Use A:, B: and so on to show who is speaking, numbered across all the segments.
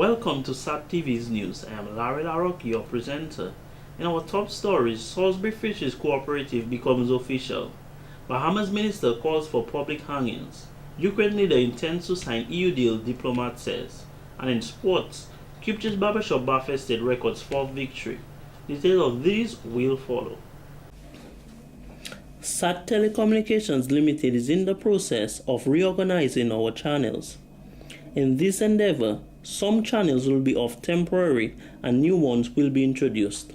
A: Welcome to SAT TV's news. I am Larry Larrock, your presenter. In our top stories, Salisbury Fisheries Cooperative becomes official. Bahamas minister calls for public hangings. Ukraine leader intends to sign EU deal, diplomat says. And in sports, Cuba's Barbershop Barfested records fourth victory. Details of these will follow. SAT Telecommunications Limited is in the process of reorganizing our channels. In this endeavor, some channels will be off temporary and new ones will be introduced.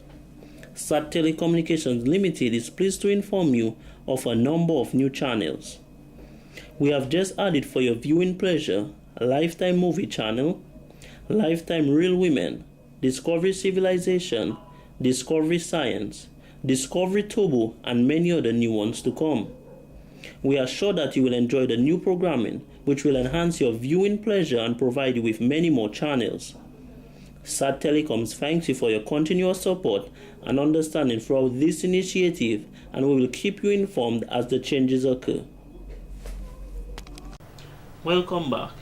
A: SAT Telecommunications Limited is pleased to inform you of a number of new channels. We have just added for your viewing pleasure Lifetime Movie Channel, Lifetime Real Women, Discovery Civilization, Discovery Science, Discovery Turbo, and many other new ones to come. We are sure that you will enjoy the new programming, which will enhance your viewing pleasure and provide you with many more channels. SAT Telecoms thanks you for your continuous support and understanding throughout this initiative, and we will keep you informed as the changes occur. Welcome back.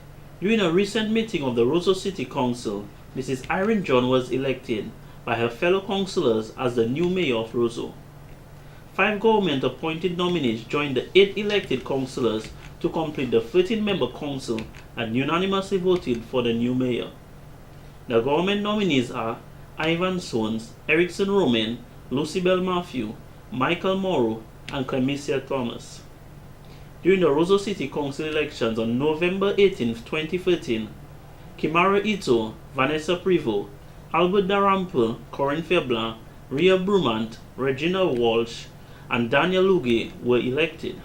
A: During a recent meeting of the Roseau City Council, Mrs. Irene John was elected by her fellow councillors as the new mayor of Roseau. 5 government-appointed nominees joined the 8 elected councillors to complete the 13-member council and unanimously voted for the new mayor. The government nominees are Ivan Sones, Erickson Roman, Lucibel Matthew, Michael Morrow, and Clemencia Thomas. During the Roseau City Council elections on November 18, 2013, Kimara Ito, Vanessa Prevost, Albert Darampel, Corinne Fairblin, Rhea Brumant, Regina Walsh, and Daniel Luge were elected.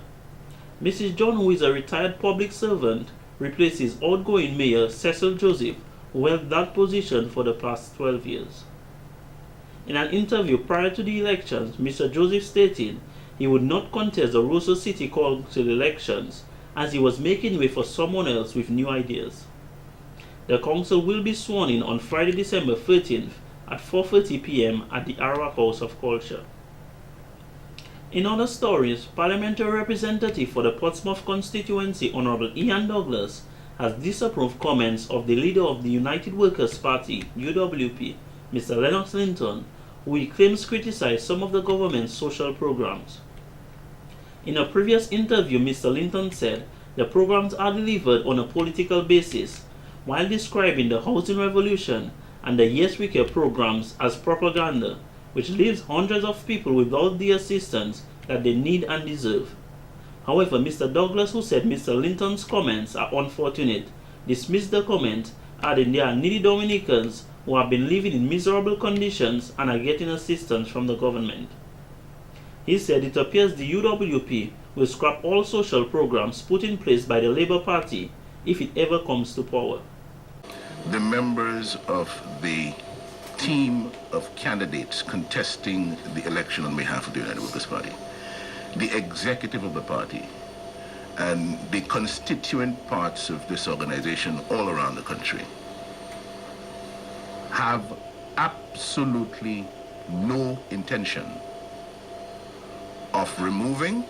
A: Mrs. John, who is a retired public servant, replaces outgoing Mayor Cecil Joseph, who held that position for the past 12 years. In an interview prior to the elections, Mr. Joseph stated he would not contest the Roseau City Council elections as he was making way for someone else with new ideas. The council will be sworn in on Friday, December 13th at 4:30 p.m. at the Arawak House of Culture. In other stories, Parliamentary Representative for the Portsmouth constituency, Honorable Ian Douglas, has disapproved comments of the leader of the United Workers' Party, UWP, Mr. Lennox Linton, who he claims criticized some of the government's social programs. In a previous interview, Mr. Linton said the programs are delivered on a political basis, while describing the housing revolution and the Yes We Care programs as propaganda, which leaves hundreds of people without the assistance that they need and deserve. However, Mr. Douglas, who said Mr. Linton's comments are unfortunate, dismissed the comment, adding there are needy Dominicans who have been living in miserable conditions and are getting assistance from the government. He said it appears the UWP will scrap all social programs put in place by the Labour Party if it ever comes to power.
B: The members of the team of candidates contesting the election on behalf of the United Workers' Party, the executive of the party, and the constituent parts of this organization all around the country have absolutely no intention of removing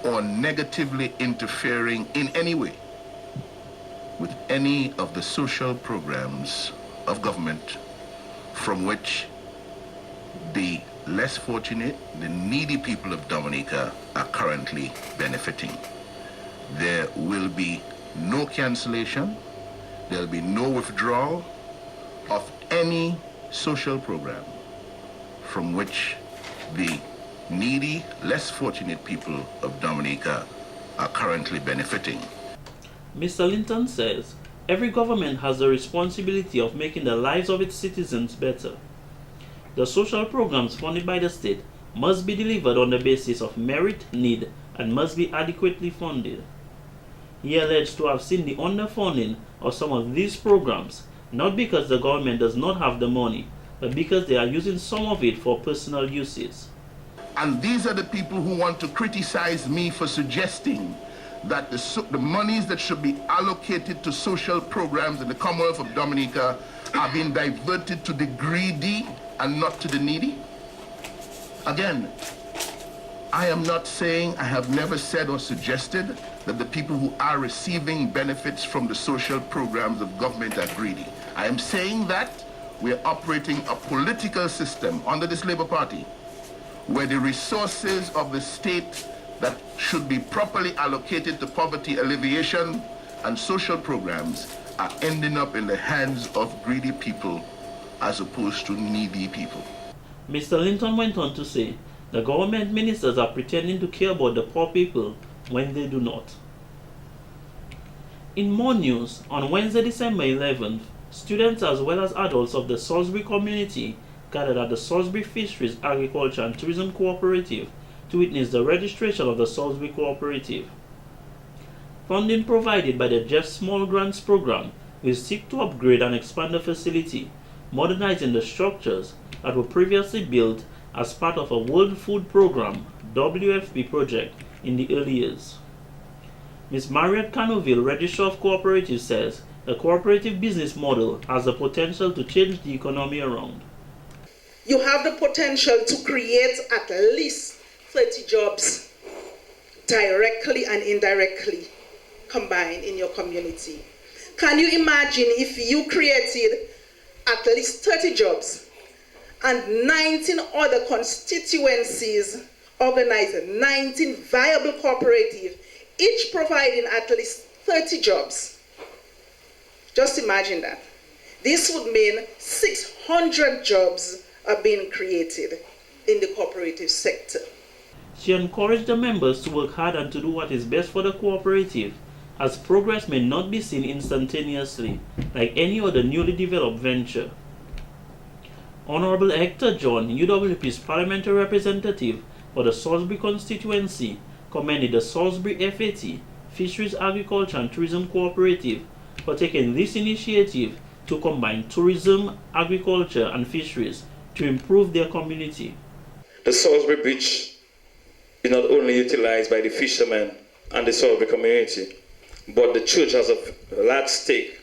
B: or negatively interfering in any way with any of the social programs of government from which the less fortunate, the needy people of Dominica are currently benefiting. There will be no cancellation, there will be no withdrawal of any social program from which the needy, less fortunate people of Dominica are currently benefiting.
A: Mr. Linton says every government has the responsibility of making the lives of its citizens better. The social programs funded by the state must be delivered on the basis of merit, need, and must be adequately funded. He alleged to have seen the underfunding of some of these programs, not because the government does not have the money, but because they are using some of it for personal uses.
B: And these are the people who want to criticize me for suggesting that the monies that should be allocated to social programs in the Commonwealth of Dominica are being diverted to the greedy and not to the needy. Again, I am not saying, I have never said or suggested that the people who are receiving benefits from the social programs of government are greedy. I am saying that we are operating a political system under this Labour Party where the resources of the state that should be properly allocated to poverty alleviation and social programs are ending up in the hands of greedy people as opposed to needy people.
A: Mr. Linton went on to say the government ministers are pretending to care about the poor people when they do not. In more news, on Wednesday, December 11th, students as well as adults of the Salisbury community gathered at the Salisbury Fisheries, Agriculture and Tourism Cooperative to witness the registration of the Salisbury Cooperative. Funding provided by the Jeff Small Grants Program will seek to upgrade and expand the facility, modernizing the structures that were previously built as part of a World Food Program (WFP) project in the early years. Ms. Marriott Canoville, Registrar of Cooperatives, says the cooperative business model has the potential to change the economy around.
C: You have the potential to create at least 30 jobs directly and indirectly combined in your community. Can you imagine if you created at least 30 jobs and 19 other constituencies organized 19 viable cooperatives, each providing at least 30 jobs? Just imagine that. This would mean 600 jobs are being created in the cooperative sector.
A: She encouraged the members to work hard and to do what is best for the cooperative, as progress may not be seen instantaneously like any other newly developed venture. Honorable Hector John, UWP's parliamentary representative for the Salisbury constituency, commended the Salisbury FAT, Fisheries, Agriculture and Tourism Cooperative, for taking this initiative to combine tourism, agriculture and fisheries to improve their community.
D: The Salisbury Beach is not only utilized by the fishermen and the Salisbury community, but the church has a large stake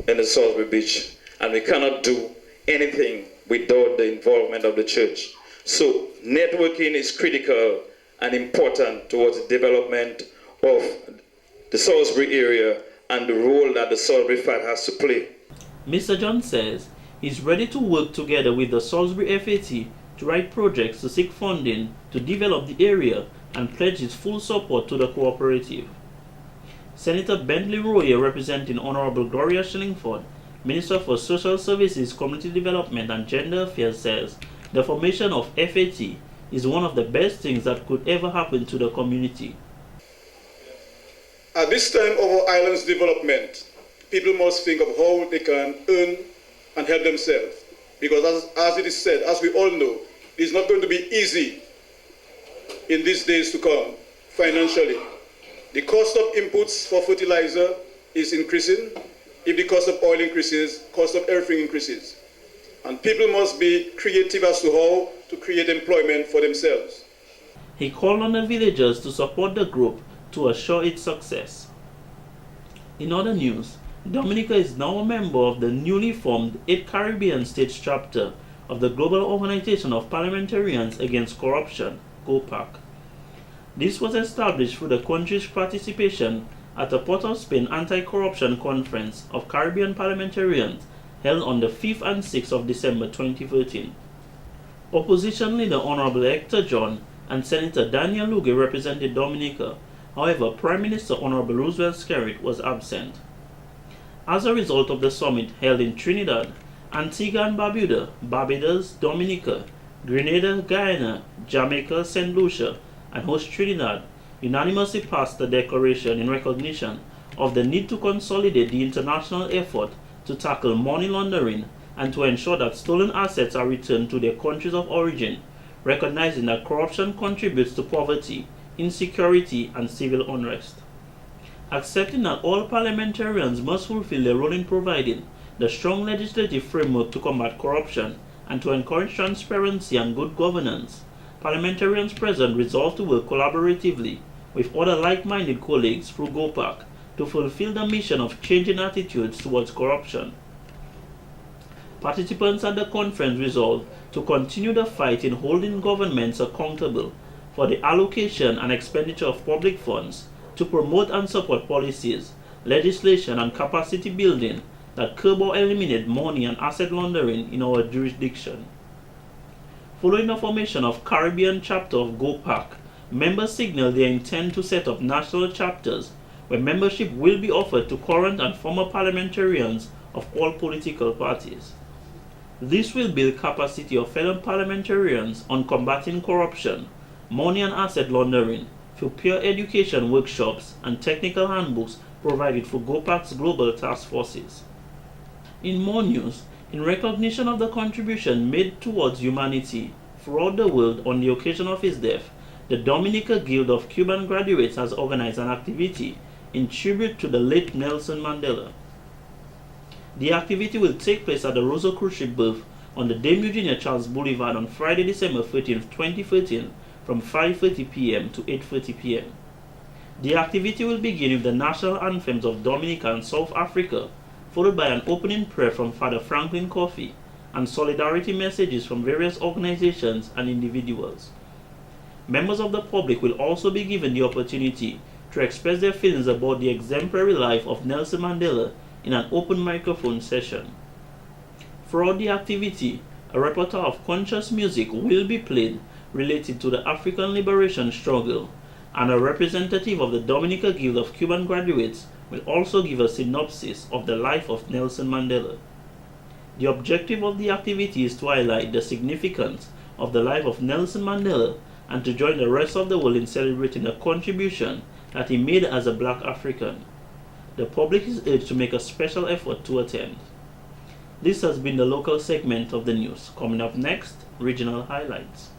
D: in the Salisbury Beach, and we cannot do anything without the involvement of the church. So networking is critical and important towards the development of the Salisbury area and the role that the Salisbury FAT has to play.
A: Mr. John says he's ready to work together with the Salisbury FAT to write projects to seek funding to develop the area and pledge his full support to the cooperative. Senator Bentley Royer, representing Honorable Gloria Shillingford, Minister for Social Services, Community Development and Gender Affairs, says the formation of FAT is one of the best things that could ever happen to the community.
E: At this time of our island's development, people must think of how they can earn and help themselves. Because as it is said, as we all know, it's not going to be easy in these days to come financially. The cost of inputs for fertilizer is increasing. If the cost of oil increases, cost of everything increases. And people must be creative as to how to create employment for themselves.
A: He called on the villagers to support the group to assure its success. In other news, Dominica is now a member of the newly formed 8 Caribbean States chapter of the Global Organization of Parliamentarians Against Corruption, GOPAC. This was established through the country's participation at the Port of Spain Anti-Corruption Conference of Caribbean Parliamentarians held on the 5th and 6th of December 2013. Opposition leader Honorable Hector John and Senator Daniel Luge represented Dominica. However, Prime Minister Honorable Roosevelt Skerrit was absent. As a result of the summit held in Trinidad, Antigua and Barbuda, Barbados, Dominica, Grenada, Guyana, Jamaica, St. Lucia, and host Trinidad unanimously passed the declaration in recognition of the need to consolidate the international effort to tackle money laundering and to ensure that stolen assets are returned to their countries of origin, recognizing that corruption contributes to poverty, insecurity, and civil unrest. Accepting that all parliamentarians must fulfill their role in providing the strong legislative framework to combat corruption and to encourage transparency and good governance, parliamentarians present resolved to work collaboratively with other like-minded colleagues through GOPAC to fulfill the mission of changing attitudes towards corruption. Participants at the conference resolved to continue the fight in holding governments accountable for the allocation and expenditure of public funds to promote and support policies, legislation and capacity building that curb or eliminate money and asset laundering in our jurisdiction. Following the formation of Caribbean chapter of GOPAC, members signaled their intent to set up national chapters where membership will be offered to current and former parliamentarians of all political parties. This will build capacity of fellow parliamentarians on combating corruption, money and asset laundering through peer education workshops and technical handbooks provided for GOPAC's global task forces. In more news, in recognition of the contribution made towards humanity throughout the world on the occasion of his death, the Dominica Guild of Cuban Graduates has organized an activity in tribute to the late Nelson Mandela. The activity will take place at the Roseau cruise ship berth on the Dame Eugenia Charles Boulevard on Friday, December 13, 2013 from 5:30 p.m. to 8:30 p.m. The activity will begin with the national anthems of Dominica and South Africa, followed by an opening prayer from Father Franklin Coffey and solidarity messages from various organizations and individuals. Members of the public will also be given the opportunity to express their feelings about the exemplary life of Nelson Mandela in an open microphone session. Throughout the activity, a repertoire of conscious music will be played related to the African liberation struggle, and a representative of the Dominica Guild of Cuban Graduates will also give a synopsis of the life of Nelson Mandela. The objective of the activity is to highlight the significance of the life of Nelson Mandela and to join the rest of the world in celebrating the contribution that he made as a Black African. The public is urged to make a special effort to attend. This has been the local segment of the news. Coming up next, regional highlights.